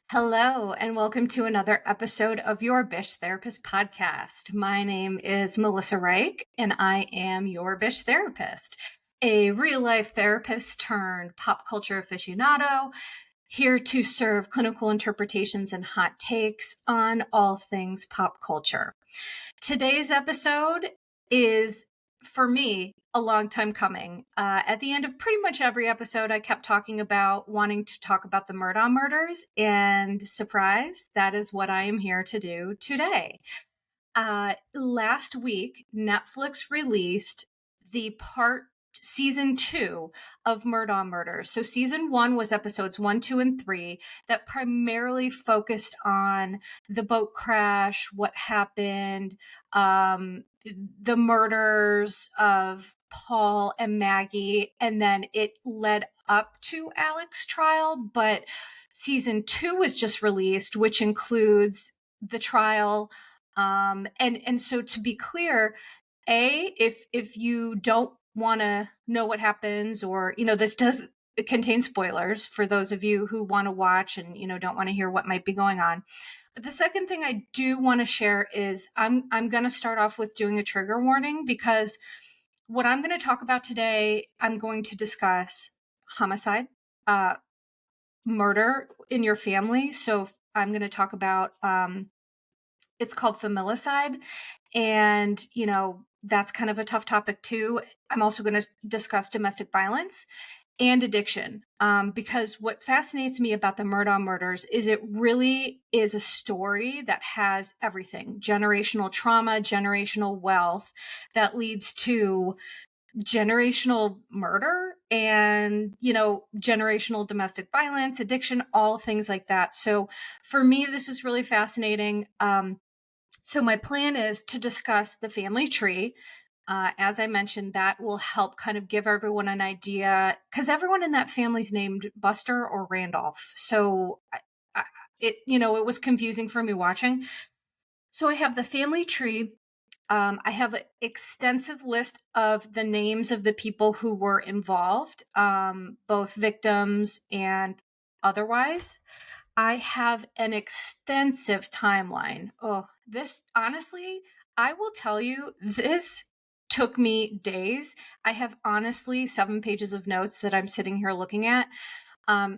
Hello, and welcome to another episode of your Bish Therapist podcast. My name is Melissa Reich, and I am your Bish Therapist, a real life therapist turned pop culture aficionado, here to serve clinical interpretations and hot takes on all things pop culture. Today's episode is, for me, a long time coming. At the end of pretty much every episode, I kept talking about wanting to talk about the Murdaugh murders, and surprise, that is what I am here to do today. Last week, Netflix released the season 2 of Murdaugh Murders. So season 1 was episodes 1, 2, and 3 that primarily focused on the boat crash, what happened, the murders of Paul and Maggie, and then it led up to Alex's trial. But season 2 was just released, which includes the trial. And so to be clear, if you don't want to know what happens, or this does contain spoilers for those of you who want to watch and don't want to hear what might be going on. But the second thing I do want to share is I'm going to start off with doing a trigger warning, because what I'm going to talk about today, I'm going to discuss homicide, murder in your family. So I'm going to talk about it's called familicide, and that's kind of a tough topic too. I'm also going to discuss domestic violence and addiction, because what fascinates me about the Murdaugh murders is it really is a story that has everything: generational trauma, generational wealth that leads to generational murder, and generational domestic violence, addiction, all things like that. So for me, this is really fascinating. So my plan is to discuss the family tree. As I mentioned, that will help kind of give everyone an idea, because everyone in that family's named Buster or Randolph. So it was confusing for me watching. So I have the family tree. I have an extensive list of the names of the people who were involved, both victims and otherwise. I have an extensive timeline. Oh, this, honestly, I will tell you, this took me days. I have honestly 7 pages of notes that I'm sitting here looking at.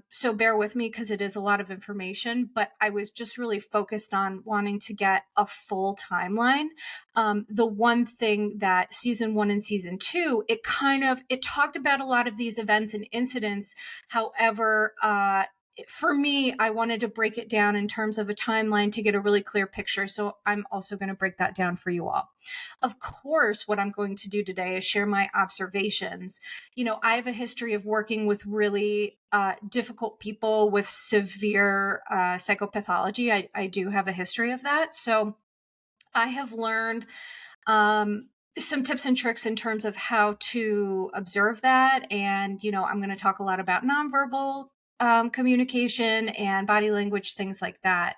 So bear with me, because it is a lot of information, but I was just really focused on wanting to get a full timeline. The one thing that season 1 and season 2, it talked about a lot of these events and incidents. However, for me, I wanted to break it down in terms of a timeline to get a really clear picture. So I'm also going to break that down for you all. Of course, what I'm going to do today is share my observations. I have a history of working with really difficult people with severe psychopathology. I do have a history of that. So I have learned some tips and tricks in terms of how to observe that. And, I'm going to talk a lot about nonverbal communication and body language, things like that.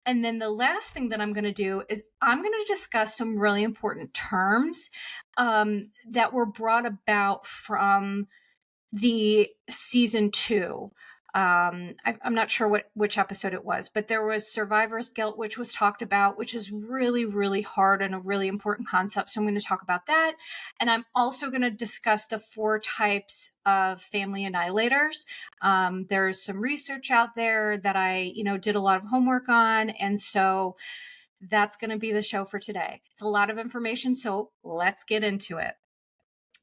And then the last thing that I'm going to do is I'm going to discuss some really important terms that were brought about from the season 2. I'm not sure which episode it was, but there was survivor's guilt, which was talked about, which is really, really hard and a really important concept. So I'm going to talk about that. And I'm also going to discuss the 4 types of family annihilators. There's some research out there that I, did a lot of homework on. And so that's going to be the show for today. It's a lot of information, so let's get into it.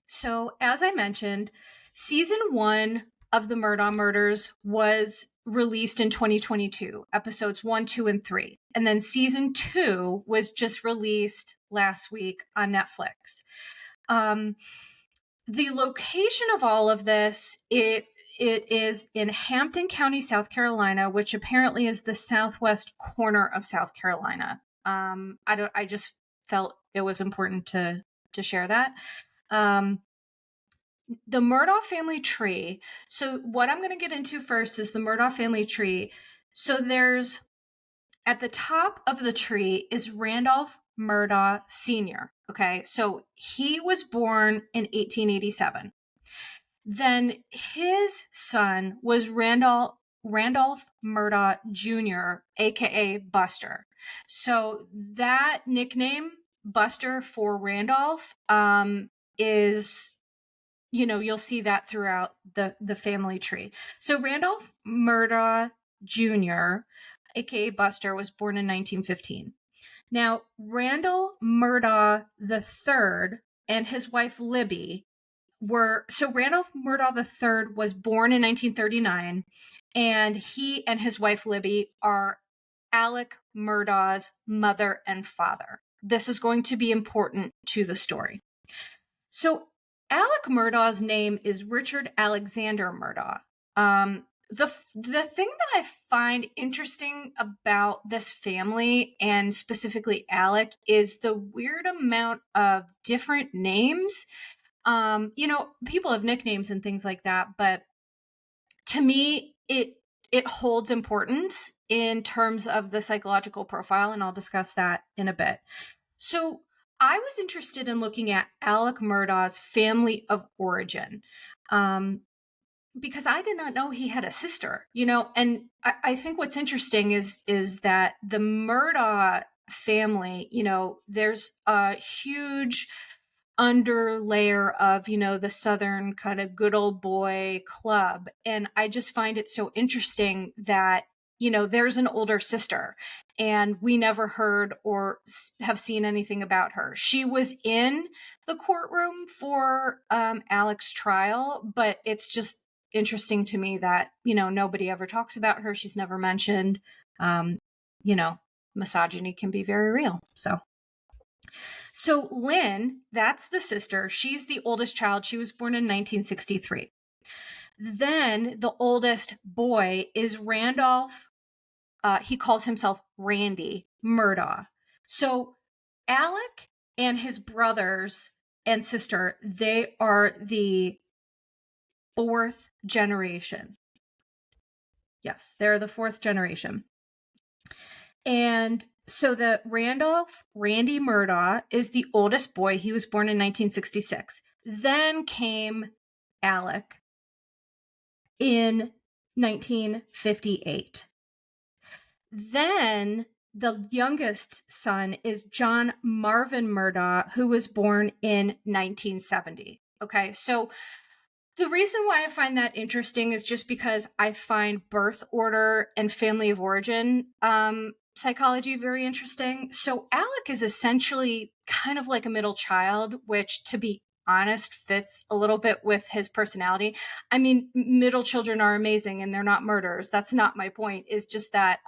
So as I mentioned, season 1 of the Murdaugh Murders was released in 2022, episodes 1, 2, and 3. And then season 2 was just released last week on Netflix. The location of all of this, it is in Hampton County, South Carolina, which apparently is the southwest corner of South Carolina. I just felt it was important to share that. The Murdaugh family tree. So what I'm going to get into first is the Murdaugh family tree. So there's, at the top of the tree is Randolph Murdaugh Sr. Okay, so he was born in 1887. Then his son was Randolph Randolph Murdaugh Jr., aka Buster. So that nickname, Buster for Randolph, is, you'll see that throughout the family tree. So Randolph Murdaugh Jr., aka Buster, was born in 1915. Now, Randall Murdaugh III and his wife Libby Randolph Murdaugh III was born in 1939, and he and his wife Libby are Alec Murdaugh's mother and father. This is going to be important to the story. So Alec Murdaugh's name is Richard Alexander Murdaugh. The thing that I find interesting about this family, and specifically Alec, is the weird amount of different names. People have nicknames and things like that, but to me, it holds importance in terms of the psychological profile, and I'll discuss that in a bit. So I was interested in looking at Alec Murdaugh's family of origin, because I did not know he had a sister, and I think what's interesting is that the Murdaugh family, there's a huge underlayer of, the Southern kind of good old boy club. And I just find it so interesting that, there's an older sister and we never heard or have seen anything about her. She was in the courtroom for Alec's trial, but it's just interesting to me that, nobody ever talks about her. She's never mentioned. Misogyny can be very real. So Lynn, that's the sister. She's the oldest child. She was born in 1963. Then the oldest boy is Randolph. He calls himself Randy Murdaugh. So Alec and his brothers and sister, they are the fourth generation. Yes, they're the fourth generation. And so the Randy Murdaugh, is the oldest boy. He was born in 1966. Then came Alec in 1958. Then the youngest son is John Marvin Murdaugh, who was born in 1970. Okay, so the reason why I find that interesting is just because I find birth order and family of origin psychology very interesting. So Alec is essentially kind of like a middle child, which, to be honest, fits a little bit with his personality. I mean, middle children are amazing and they're not murderers. That's not my point. It's just that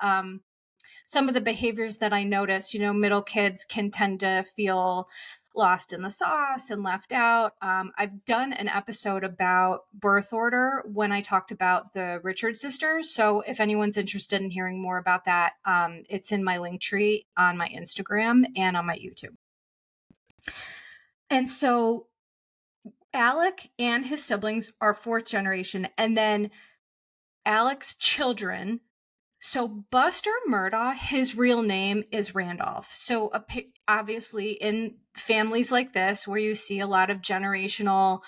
some of the behaviors that I notice, middle kids can tend to feel lost in the sauce and left out. I've done an episode about birth order when I talked about the Richard sisters. So if anyone's interested in hearing more about that, it's in my link tree on my Instagram and on my YouTube. And so Alec and his siblings are fourth generation. And then Alec's children. So Buster Murdaugh, his real name is Randolph. So obviously in families like this, where you see a lot of generational,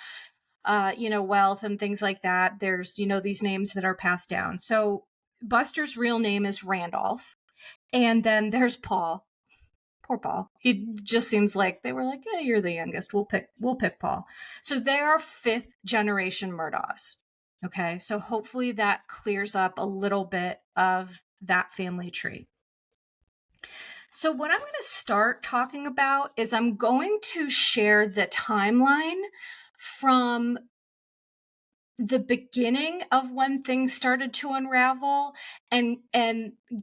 wealth and things like that, there's, these names that are passed down. So Buster's real name is Randolph. And then there's Paul. Poor Paul. He just seems like they were like, yeah, you're the youngest. We'll pick Paul. So they are fifth generation Murdaughs. Okay, so hopefully that clears up a little bit of that family tree. So what I'm going to start talking about is I'm going to share the timeline from the beginning of when things started to unravel and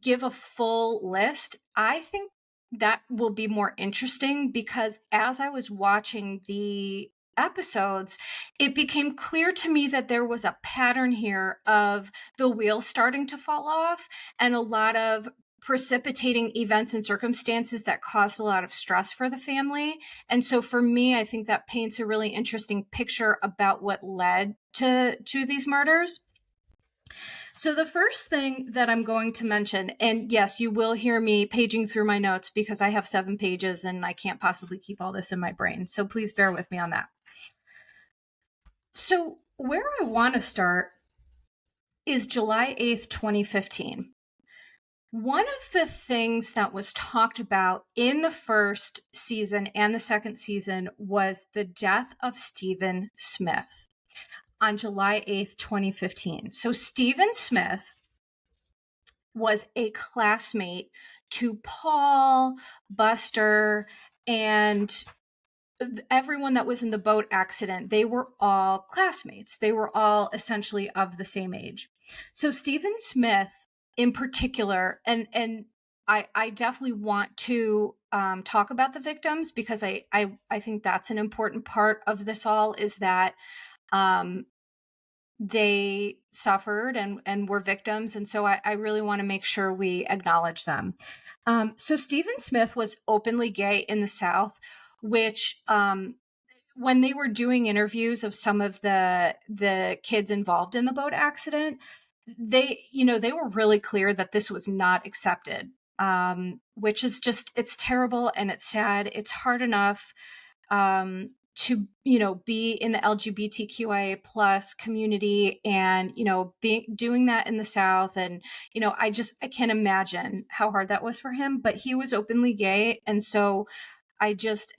give a full list. I think that will be more interesting because as I was watching the episodes, it became clear to me that there was a pattern here of the wheels starting to fall off and a lot of precipitating events and circumstances that caused a lot of stress for the family. And so for me, I think that paints a really interesting picture about what led to these murders. So the first thing that I'm going to mention, and yes, you will hear me paging through my notes because I have 7 pages and I can't possibly keep all this in my brain. So please bear with me on that. So where I want to start is July 8th, 2015. One of the things that was talked about in the first season and the second season was the death of Stephen Smith on July 8th, 2015. So Stephen Smith was a classmate to Paul, Buster, and everyone that was in the boat accident. They were all classmates. They were all essentially of the same age. So Stephen Smith in particular, and I definitely want to talk about the victims, because I think that's an important part of this all, is that they suffered and were victims. And so I really want to make sure we acknowledge them. So Stephen Smith was openly gay in the South, which when they were doing interviews of some of the kids involved in the boat accident, they were really clear that this was not accepted, which is just, it's terrible and it's sad. It's hard enough to be in the LGBTQIA plus community, and doing that in the South, and I can't imagine how hard that was for him. But he was openly gay, and so I just,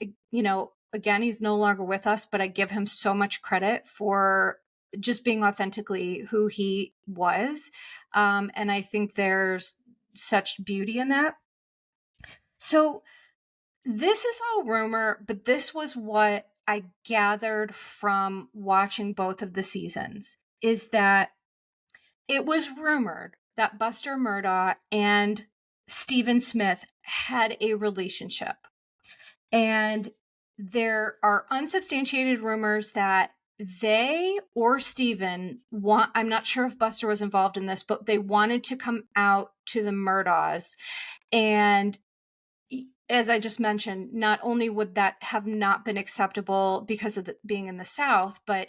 again, he's no longer with us, but I give him so much credit for just being authentically who he was. And I think there's such beauty in that. So this is all rumor, but this was what I gathered from watching both of the seasons, is that it was rumored that Buster Murdaugh and Stephen Smith had a relationship. And there are unsubstantiated rumors that they or Stephen I'm not sure if Buster was involved in this, but they wanted to come out to the Murdaughs. And as I just mentioned, not only would that have not been acceptable because of being in the South, but,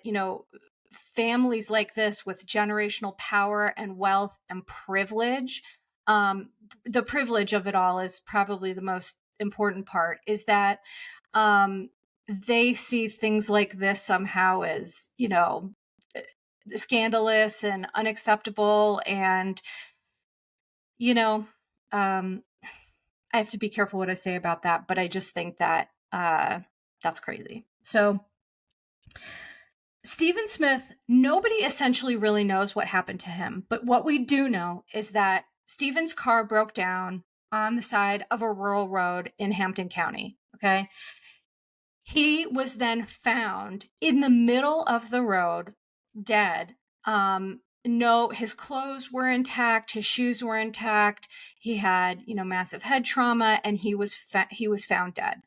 families like this with generational power and wealth and privilege, the privilege of it all is probably the most important part, is that they see things like this somehow as, scandalous and unacceptable. And, I have to be careful what I say about that, but I just think that that's crazy. So Stephen Smith, nobody essentially really knows what happened to him. But what we do know is that Stephen's car broke down on the side of a rural road in Hampton County. Okay. He was then found in the middle of the road, dead. No, his clothes were intact, his shoes were intact. He had, massive head trauma, and he was found dead.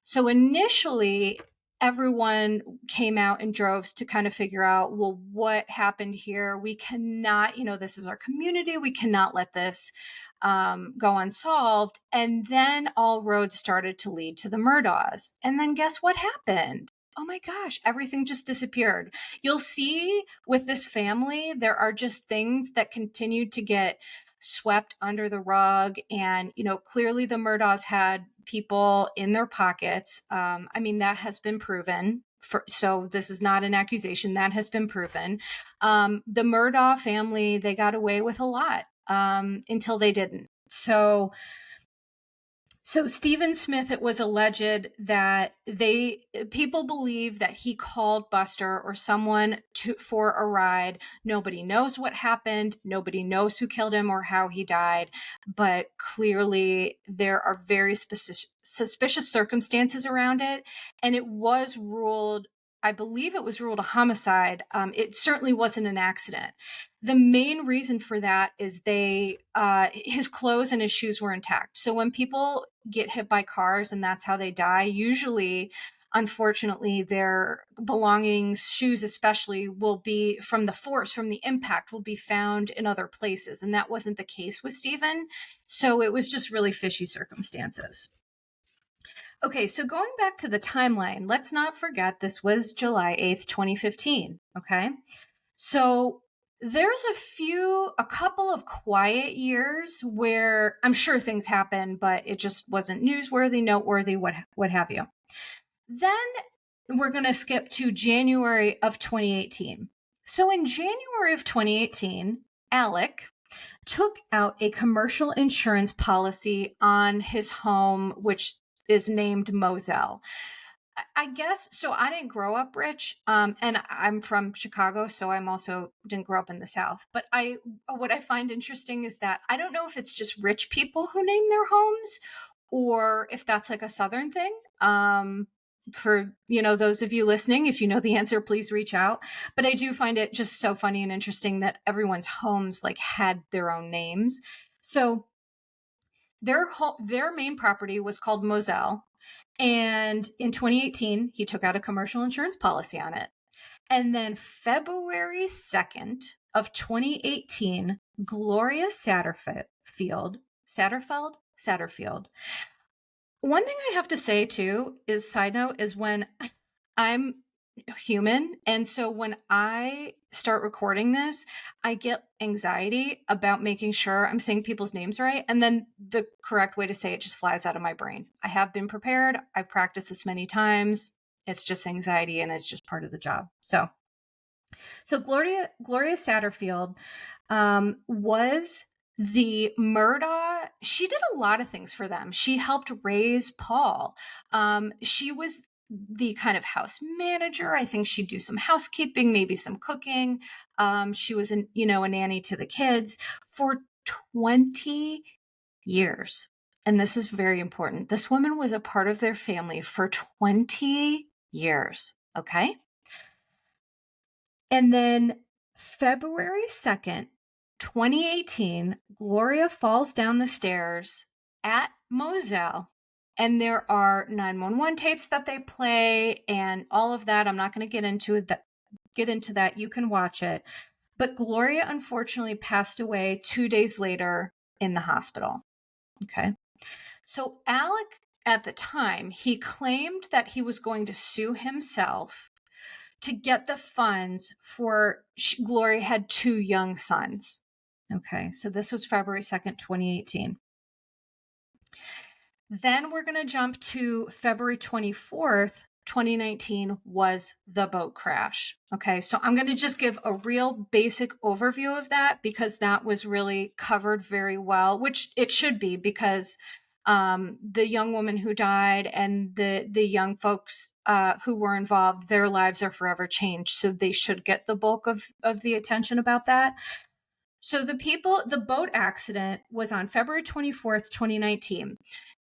So initially, everyone came out in droves to kind of figure out, well, what happened here? We cannot, this is our community. We cannot let this go unsolved. And then all roads started to lead to the Murdaughs. And then guess what happened? Oh my gosh, everything just disappeared. You'll see with this family, there are just things that continued to get swept under the rug. And, clearly the Murdaughs had people in their pockets. That has been proven. So this is not an accusation. That has been proven. The Murdaugh family, they got away with a lot until they didn't. So Stephen Smith, it was alleged that people believe that he called Buster or someone for a ride. Nobody knows what happened. Nobody knows who killed him or how he died. But clearly there are very suspicious circumstances around it. And it was ruled, I believe it was ruled a homicide. It certainly wasn't an accident. The main reason for that is his clothes and his shoes were intact. So when people get hit by cars and that's how they die, usually, unfortunately, their belongings, shoes especially, will be from the force, from the impact, will be found in other places. And that wasn't the case with Stephen. So it was just really fishy circumstances. Okay, so going back to the timeline, let's not forget this was July 8th, 2015. Okay, so there's a couple of quiet years where I'm sure things happen, but it just wasn't newsworthy, noteworthy, what have you. Then we're going to skip to January of 2018. So in January of 2018, Alec, took out a commercial insurance policy on his home, which is named Moselle. I guess so. I didn't grow up rich, and I'm from Chicago, so I'm also didn't grow up in the South. But what I find interesting is that I don't know if it's just rich people who name their homes, or if that's like a Southern thing. For those of you listening, if you know the answer, please reach out. But I do find it just so funny and interesting that everyone's homes like had their own names. So their main property was called Moselle. And in 2018, he took out a commercial insurance policy on it. And then February 2nd of 2018, Gloria Satterfield. One thing I have to say too is, side note, is when I'm human, and so when I start recording this, I get anxiety about making sure I'm saying people's names right, and then the correct way to say it just flies out of my brain. I have been prepared. I've practiced this many times. It's just anxiety, and it's just part of the job. So Gloria Satterfield was the Murdaugh. She did a lot of things for them. She helped raise Paul. She was the kind of house manager. I think she'd do some housekeeping, maybe some cooking. She was a nanny to the kids for 20 years. And this is very important. This woman was a part of their family for 20 years. Okay. And then February 2nd, 2018, Gloria falls down the stairs at Moselle, and there are 911 tapes that they play and all of that. I'm not going to get into that. You can watch it. But Gloria unfortunately passed away 2 days later in the hospital. Okay. So Alec, at the time, he claimed that he was going to sue himself to get the funds for Gloria had 2 young sons. Okay, so this was February 2nd, 2018. Then we're going to jump to February 24th, 2019 was the boat crash. Okay, so I'm going to just give a real basic overview of that because that was really covered very well, which it should be, because the young woman who died and the young folks who were involved, their lives are forever changed. So they should get the bulk of the attention about that. So the boat accident was on February 24th, 2019,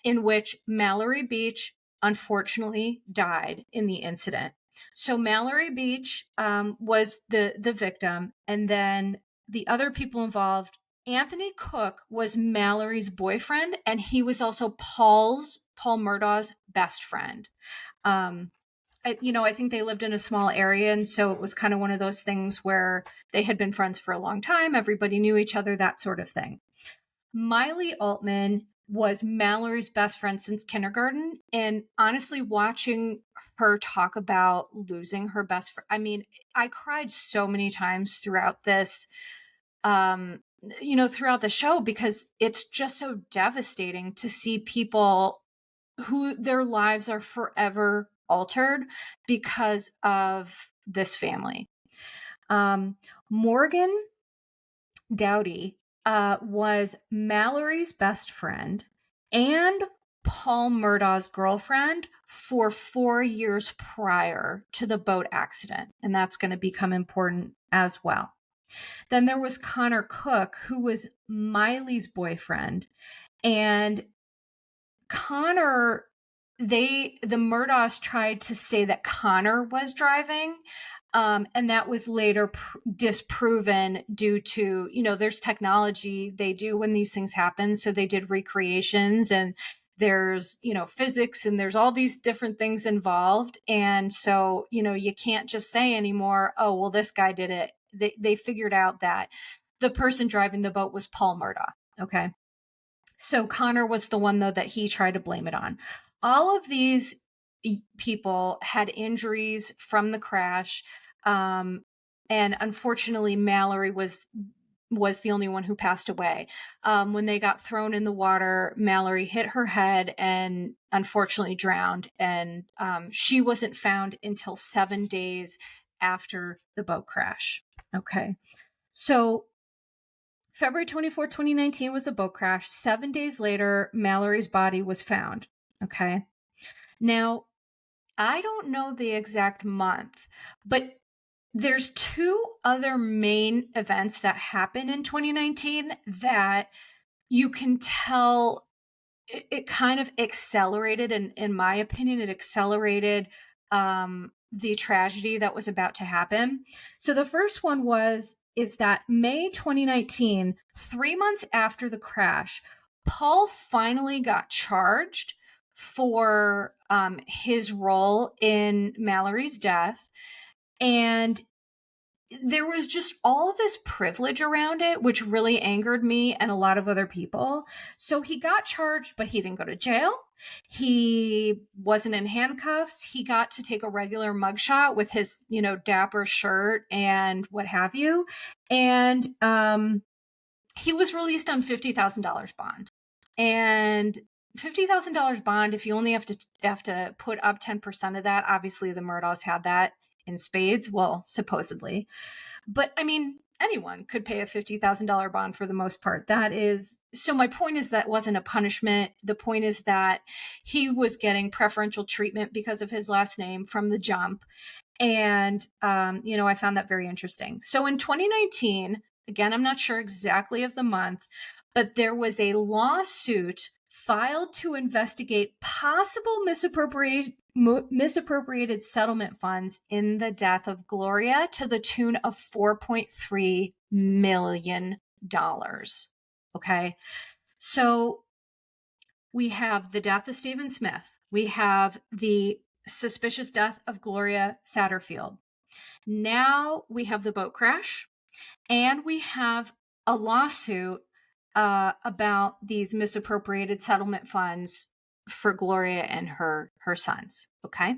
in which Mallory Beach unfortunately died in the incident. So Mallory Beach was the victim, and then the other people involved, Anthony Cook was Mallory's boyfriend, and he was also Paul Murdaugh's best friend. I think they lived in a small area, and so it was kind of one of those things where they had been friends for a long time. Everybody knew each other, that sort of thing. Miley Altman was Mallory's best friend since kindergarten. And honestly, watching her talk about losing her best friend, I mean, I cried so many times throughout this, throughout the show, because it's just so devastating to see people who their lives are forever altered because of this family. Morgan Dowdy was Mallory's best friend and Paul Murdaugh's girlfriend for 4 years prior to the boat accident. And that's going to become important as well. Then there was Connor Cook, who was Miley's boyfriend. And Connor, the Murdaughs tried to say that Connor was driving. And that was later disproven due to, there's technology they do when these things happen. So they did recreations, and there's, physics, and there's all these different things involved. And so, you can't just say anymore, oh, well, this guy did it. They figured out that the person driving the boat was Paul Murdaugh. Okay. So Connor was the one, though, that he tried to blame it on. All of these people had injuries from the crash. And unfortunately, Mallory was the only one who passed away. When they got thrown in the water, Mallory hit her head and unfortunately drowned. And she wasn't found until 7 days after the boat crash. Okay. So February 24, 2019 was a boat crash. 7 days later, Mallory's body was found. Okay. Now, I don't know the exact month, but there's two other main events that happened in 2019 that you can tell it kind of accelerated, and in my opinion, it accelerated the tragedy that was about to happen. So the first one is that May 2019, 3 months after the crash, Paul finally got charged for his role in Mallory's death. And there was just all this privilege around it, which really angered me and a lot of other people. So he got charged, but he didn't go to jail. He wasn't in handcuffs. He got to take a regular mugshot with his, dapper shirt and what have you. And he was released on $50,000 bond. And $50,000 bond, if you only have to put up 10% of that, obviously the Murdaughs had that in spades. Well, supposedly. But I mean, anyone could pay a $50,000 bond for the most part. So my point is that wasn't a punishment. The point is that he was getting preferential treatment because of his last name from the jump. And, I found that very interesting. So in 2019, again, I'm not sure exactly of the month, but there was a lawsuit filed to investigate possible misappropriated settlement funds in the death of Gloria to the tune of $4.3 million. Okay. So we have the death of Stephen Smith. We have the suspicious death of Gloria Satterfield. Now we have the boat crash, and we have a lawsuit about these misappropriated settlement funds for Gloria and her sons. Okay.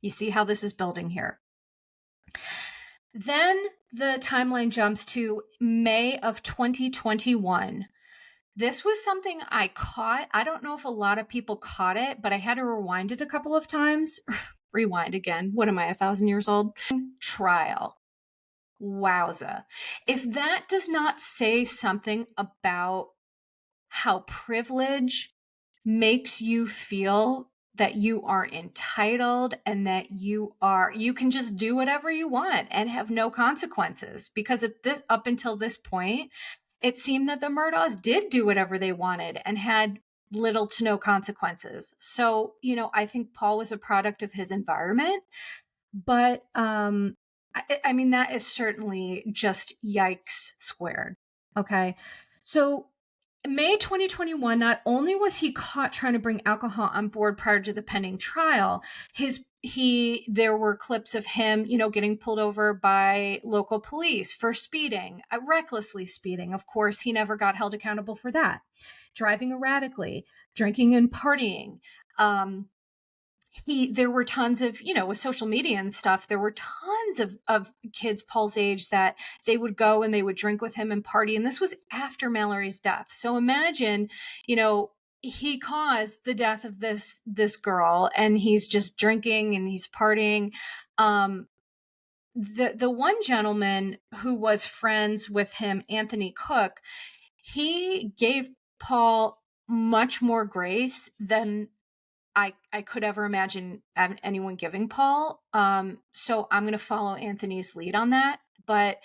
You see how this is building here. Then the timeline jumps to May of 2021. This was something I caught. I don't know if a lot of people caught it, but I had to rewind it a couple of times. Rewind again. What am I, 1,000 years old? Trial. Wowza. If that does not say something about how privilege makes you feel that you are entitled and that you can just do whatever you want and have no consequences, because up until this point, it seemed that the Murdaughs did do whatever they wanted and had little to no consequences. So, I think Paul was a product of his environment, but I mean, that is certainly just yikes squared. Okay. So May 2021, not only was he caught trying to bring alcohol on board prior to the pending trial, there were clips of him, getting pulled over by local police for speeding, recklessly speeding. Of course, he never got held accountable for that. Driving erratically, drinking and partying. There were tons of, with social media and stuff, there were tons of kids Paul's age that they would go and they would drink with him and party. And this was after Mallory's death. So imagine, he caused the death of this girl, and he's just drinking and he's partying. The one gentleman who was friends with him, Anthony Cook, he gave Paul much more grace than I could ever imagine anyone giving Paul. So I'm going to follow Anthony's lead on that, but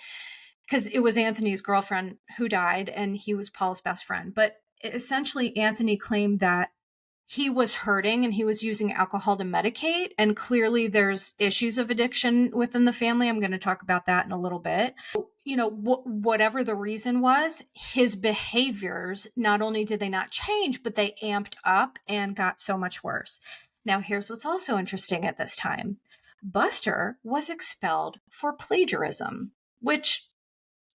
because it was Anthony's girlfriend who died and he was Paul's best friend. But essentially, Anthony claimed that he was hurting and he was using alcohol to medicate. And clearly there's issues of addiction within the family. I'm going to talk about that in a little bit. Whatever the reason was, his behaviors, not only did they not change, but they amped up and got so much worse. Now, here's what's also interesting at this time. Buster was expelled for plagiarism, which,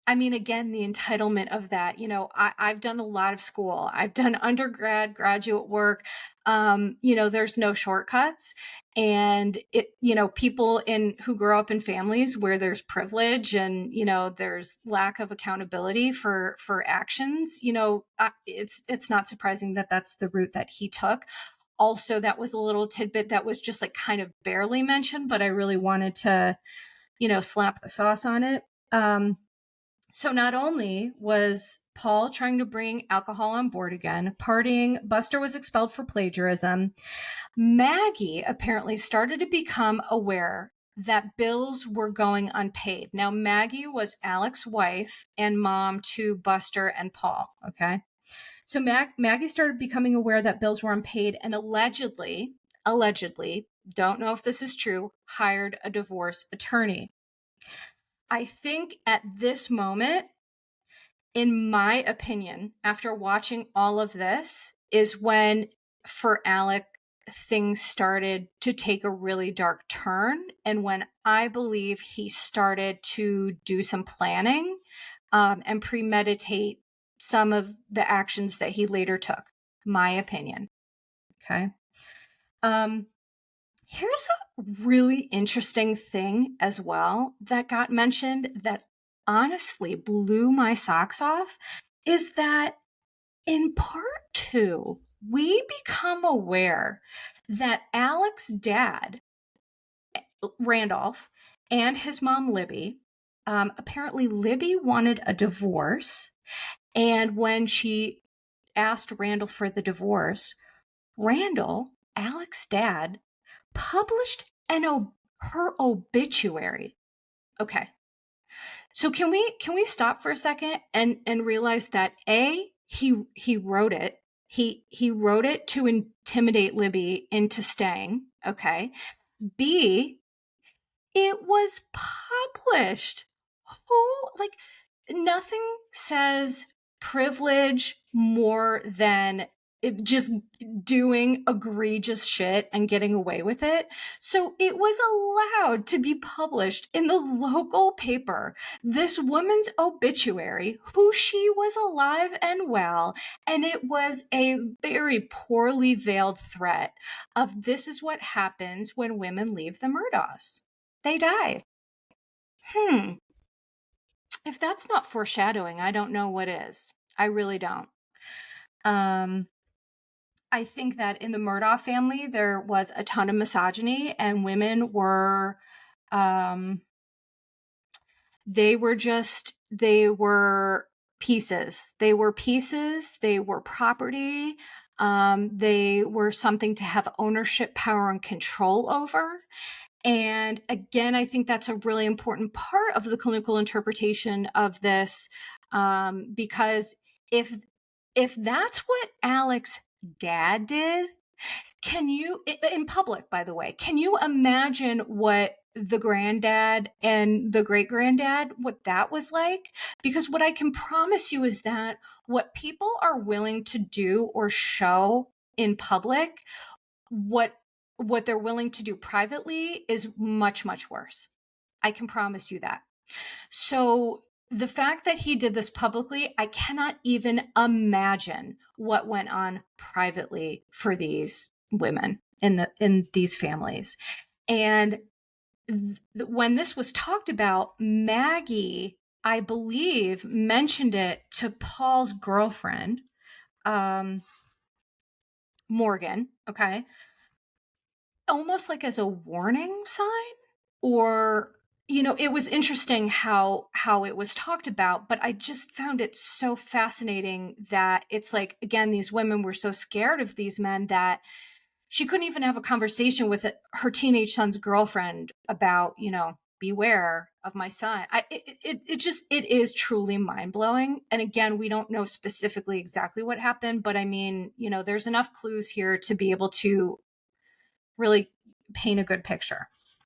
I mean, again, the entitlement of that, I've done a lot of school. I've done undergrad, graduate work. There's no shortcuts. And people who grow up in families where there's privilege and, there's lack of accountability for actions, it's not surprising that that's the route that he took. Also, that was a little tidbit that was just like kind of barely mentioned, but I really wanted to, slap the sauce on it. So not only was Paul trying to bring alcohol on board again, partying, Buster was expelled for plagiarism. Maggie apparently started to become aware that bills were going unpaid. Now, Maggie was Alex's wife and mom to Buster and Paul. Okay. So Maggie started becoming aware that bills were unpaid and allegedly, don't know if this is true, hired a divorce attorney. I think at this moment, in my opinion, after watching all of this, is when for Alec, things started to take a really dark turn. And when I believe he started to do some planning and premeditate some of the actions that he later took, my opinion. Okay. Here's a really interesting thing as well that got mentioned that honestly blew my socks off is that in part two, we become aware that Alex's dad, Randolph, and his mom, Libby, apparently Libby wanted a divorce. And when she asked Randall for the divorce, Randall, Alex's dad, published her obituary. Okay. So can we stop for a second and realize that he wrote it. He wrote it to intimidate Libby into staying. Okay. B, it was published. Like nothing says privilege more than just doing egregious shit and getting away with it. So it was allowed to be published in the local paper, this woman's obituary, who she was alive and well. And it was a very poorly veiled threat of this is what happens when women leave the Murdaughs. They die. If that's not foreshadowing, I don't know what is. I really don't. I think that in the Murdaugh family, there was a ton of misogyny, and women were, they were pieces. They were pieces. They were property. They were something to have ownership, power, and control over. And again, I think that's a really important part of the clinical interpretation of this, because if that's what Alex's dad did, can you, in public, by the way, can you imagine what the granddad and the great granddad, what that was like? Because what I can promise you is that what people are willing to do or show in public, what they're willing to do privately is much, much worse. I can promise you that. So the fact that he did this publicly, I cannot even imagine what went on privately for these women in these families. And when this was talked about, Maggie, I believe, mentioned it to Paul's girlfriend, Morgan, okay? Almost like as a warning sign, or it was interesting how it was talked about, but I just found it so fascinating that it's like, again, these women were so scared of these men that she couldn't even have a conversation with her teenage son's girlfriend about, beware of my son. It is truly mind-blowing. And again, we don't know specifically exactly what happened, but I mean, there's enough clues here to be able to really paint a good picture.